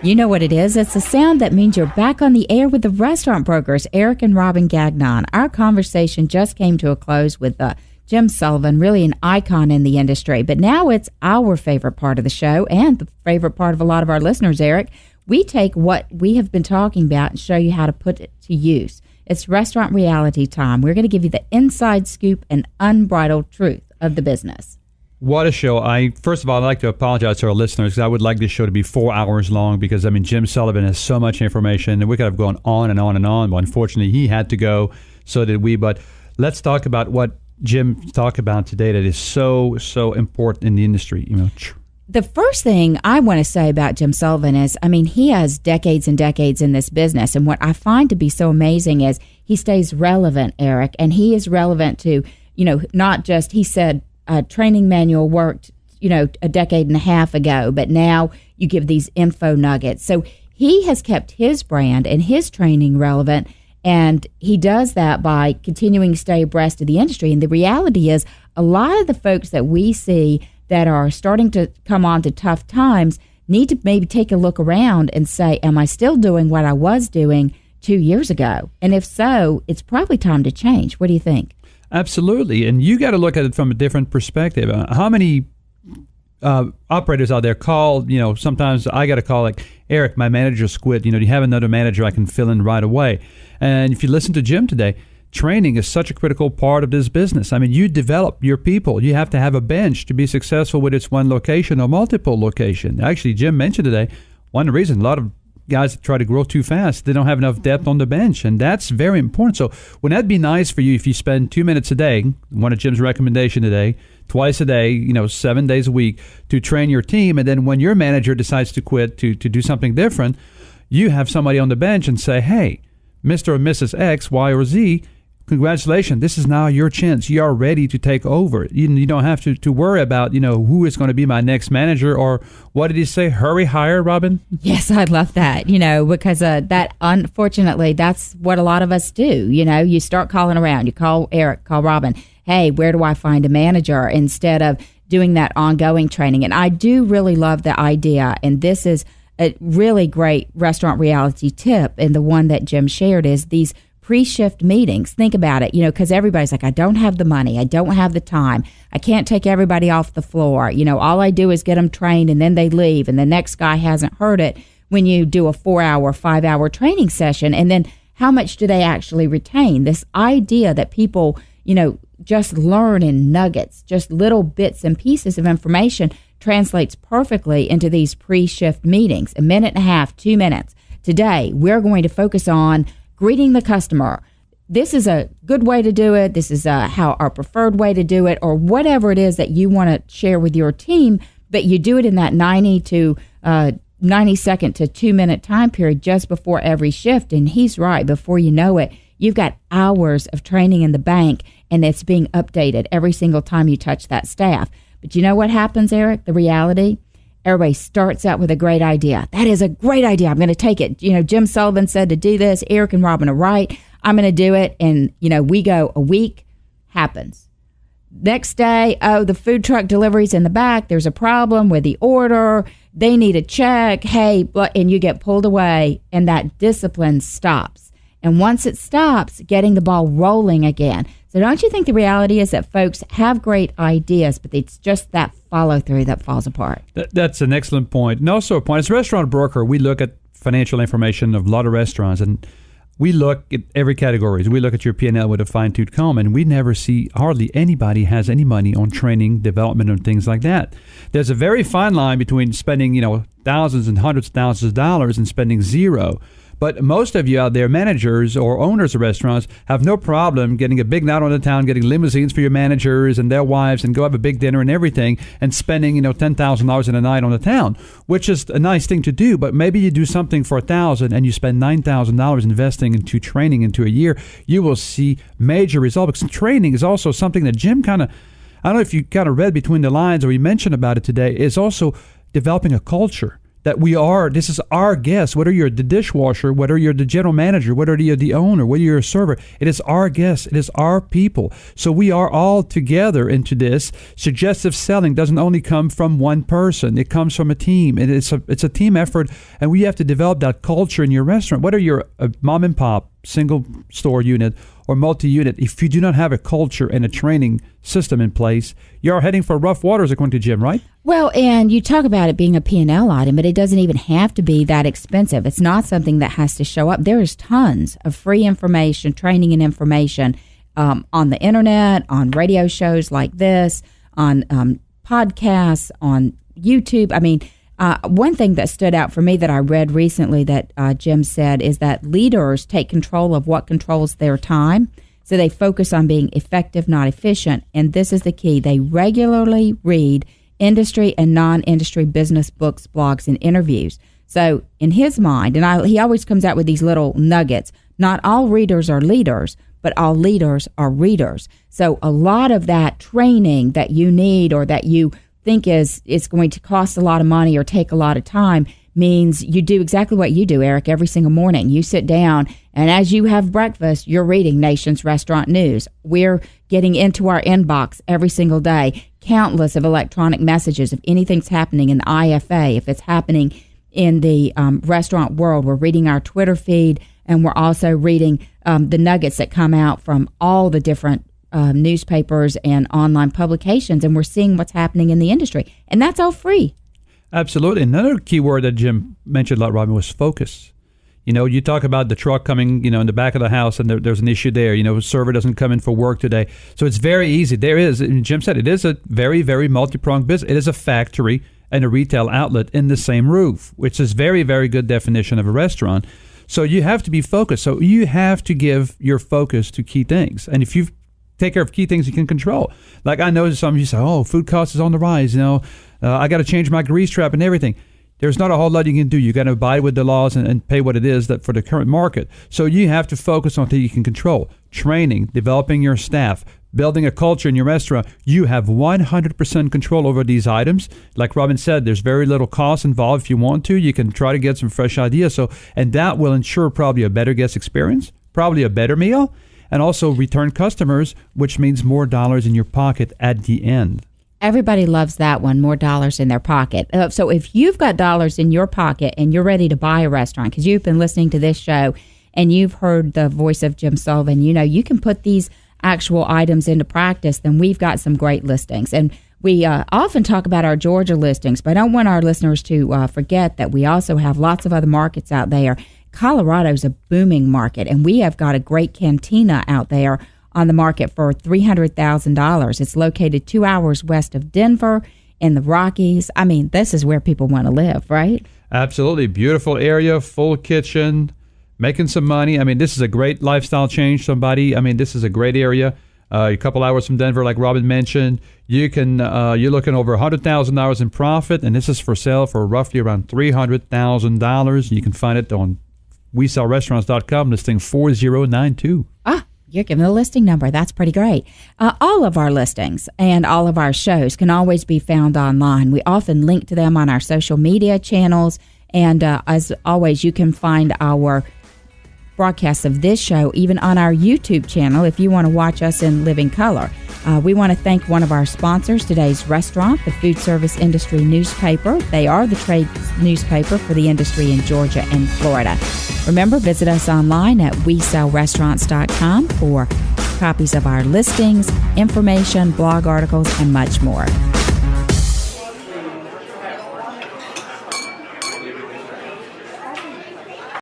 You know what it is? It's a sound that means you're back on the air with the restaurant brokers, Eric and Robin Gagnon. Our conversation just came to a close with Jim Sullivan, really an icon in the industry. But now it's our favorite part of the show and the favorite part of a lot of our listeners, Eric. We take what we have been talking about and show you how to put it to use. It's restaurant reality time. We're going to give you the inside scoop and unbridled truth of the business. What a show. First of all, I'd like to apologize to our listeners because I would like this show to be 4 hours long because, Jim Sullivan has so much information and we could have gone on and on and on. But unfortunately, he had to go, so did we. But let's talk about what Jim talked about today that is so important in the industry. The first thing I want to say about Jim Sullivan is, he has decades and decades in this business. And what I find to be so amazing is he stays relevant, Eric. And he is relevant to, not just, he said, training manual worked, a decade and a half ago, but now you give these info nuggets. So he has kept his brand and his training relevant, and he does that by continuing to stay abreast of the industry. And the reality is a lot of the folks that we see that are starting to come on to tough times need to maybe take a look around and say, am I still doing what I was doing 2 years ago? And if so, it's probably time to change. What do you think? Absolutely. And you got to look at it from a different perspective. How many operators out there call, sometimes I got a call like, Eric, my manager's quit. Do you have another manager I can fill in right away? And if you listen to Jim today, training is such a critical part of this business. You develop your people. You have to have a bench to be successful with it's one location or multiple location. Actually, Jim mentioned today, one of the reasons a lot of guys that try to grow too fast, they don't have enough depth on the bench, and that's very important. So wouldn't that be nice for you if you spend 2 minutes a day, one of Jim's recommendation today, twice a day, 7 days a week, to train your team, and then when your manager decides to quit to do something different, you have somebody on the bench and say, hey, Mr. or Mrs. X, Y, or Z, congratulations, this is now your chance. You are ready to take over. You don't have to worry about, who is going to be my next manager, or what did he say? Hurry, hire, Robin? Yes, I love that, because that, unfortunately, that's what a lot of us do. You start calling around. You call Eric, call Robin. Hey, where do I find a manager? Instead of doing that ongoing training. And I do really love the idea. And this is a really great restaurant reality tip. And the one that Jim shared is these pre-shift meetings. Think about it, because everybody's like, I don't have the money. I don't have the time. I can't take everybody off the floor. All I do is get them trained and then they leave and the next guy hasn't heard it. When you do a 4-hour, 5-hour training session, and then how much do they actually retain? This idea that people, just learn in nuggets, just little bits and pieces of information translates perfectly into these pre-shift meetings, 1.5 minutes, 2 minutes. Today, we're going to focus on greeting the customer. This is a good way to do it. This is how our preferred way to do it, or whatever it is that you want to share with your team, but you do it in that 90 second to 2 minute time period just before every shift. And he's right. Before you know it, you've got hours of training in the bank, and it's being updated every single time you touch that staff. But you know what happens, Eric? The reality? Everybody starts out with a great idea. That is a great idea. I'm going to take it. Jim Sullivan said to do this. Eric and Robin are right. I'm going to do it. And, we go a week, happens. Next day, the food truck delivery's in the back. There's a problem with the order. They need a check. Hey, and you get pulled away, and that discipline stops. And once it stops, getting the ball rolling again. So don't you think the reality is that folks have great ideas, but it's just that follow-through that falls apart? That's an excellent point. And also a point, as a restaurant broker, we look at financial information of a lot of restaurants, and we look at every category. We look at your P&L with a fine-tooth comb, and we never see hardly anybody has any money on training, development, and things like that. There's a very fine line between spending, thousands and hundreds of thousands of dollars and spending zero. But most of you out there, managers or owners of restaurants, have no problem getting a big night on the town, getting limousines for your managers and their wives, and go have a big dinner and everything, and spending $10,000 in a night on the town, which is a nice thing to do. But maybe you do something for $1,000 and you spend $9,000 investing into training into a year, you will see major results. Because training is also something that Jim I don't know if you kind of read between the lines or you mentioned about it today, is also developing a culture. that this is our guest, whether you're the dishwasher, whether you're the general manager, whether you're the owner, whether you're a server, it is our guest, it is our people. So we are all together into this. Suggestive selling doesn't only come from one person, it comes from a team, and it's a team effort, and we have to develop that culture in your restaurant, whether you're a mom and pop, single store unit, or multi-unit. If you do not have a culture and a training system in place, you're heading for rough waters, according to Jim, right? Well, and you talk about it being a P&L item, but it doesn't even have to be that expensive. It's not something that has to show up. There is tons of free information, training and information on the internet, on radio shows like this, on podcasts, on YouTube. I mean, one thing that stood out for me that I read recently that Jim said is that leaders take control of what controls their time. So they focus on being effective, not efficient. And this is the key. They regularly read industry and non-industry business books, blogs, and interviews. So in his mind, and he always comes out with these little nuggets, not all readers are leaders, but all leaders are readers. So a lot of that training that you need or that you think is going to cost a lot of money or take a lot of time means you do exactly what you do, Eric, every single morning. You sit down, and as you have breakfast, you're reading Nation's Restaurant News. We're getting into our inbox every single day, countless of electronic messages. If anything's happening in the IFA, if it's happening in the restaurant world, we're reading our Twitter feed, and we're also reading the nuggets that come out from all the different newspapers and online publications, and we're seeing what's happening in the industry. And that's all free. Absolutely. Another key word that Jim mentioned a lot, Robin, was focus. You talk about the truck coming, in the back of the house, and there's an issue there. A server doesn't come in for work today. So it's very easy. There is, and Jim said, it is a very, very multi-pronged business. It is a factory and a retail outlet in the same roof, which is very, very good definition of a restaurant. So you have to be focused. So you have to give your focus to key things. And if you take care of key things you can control. Like I know some of you say, food cost is on the rise. I got to change my grease trap and everything. There's not a whole lot you can do. You got to abide with the laws and pay what it is that for the current market. So you have to focus on things you can control. Training, developing your staff, building a culture in your restaurant. You have 100% control over these items. Like Robin said, there's very little cost involved. If you want to, you can try to get some fresh ideas. And that will ensure probably a better guest experience, probably a better meal, and also return customers, which means more dollars in your pocket at the end. Everybody loves that one, more dollars in their pocket. So if you've got dollars in your pocket and you're ready to buy a restaurant, because you've been listening to this show and you've heard the voice of Jim Sullivan, you can put these actual items into practice, then we've got some great listings. And we often talk about our Georgia listings, but I don't want our listeners to forget that we also have lots of other markets out there. Colorado's a booming market, and we have got a great cantina out there on the market for $300,000. It's located 2 hours west of Denver in the Rockies. I mean, this is where people want to live, right? Absolutely. Beautiful area, full kitchen, making some money. I mean, this is a great lifestyle change. This is a great area. A couple hours from Denver, like Robin mentioned. You're looking over $100,000 in profit, and this is for sale for roughly around $300,000. You can find it on WeSellRestaurants.com, listing 4092. You're giving the listing number. That's pretty great. All of our listings and all of our shows can always be found online. We often link to them on our social media channels. And as always, you can find our broadcasts of this show even on our YouTube channel if you want to watch us in living color. We want to thank one of our sponsors, today's restaurant, the Food Service Industry Newspaper. They are the trade newspaper for the industry in Georgia and Florida. Remember, visit us online at WeSellRestaurants.com for copies of our listings, information, blog articles, and much more.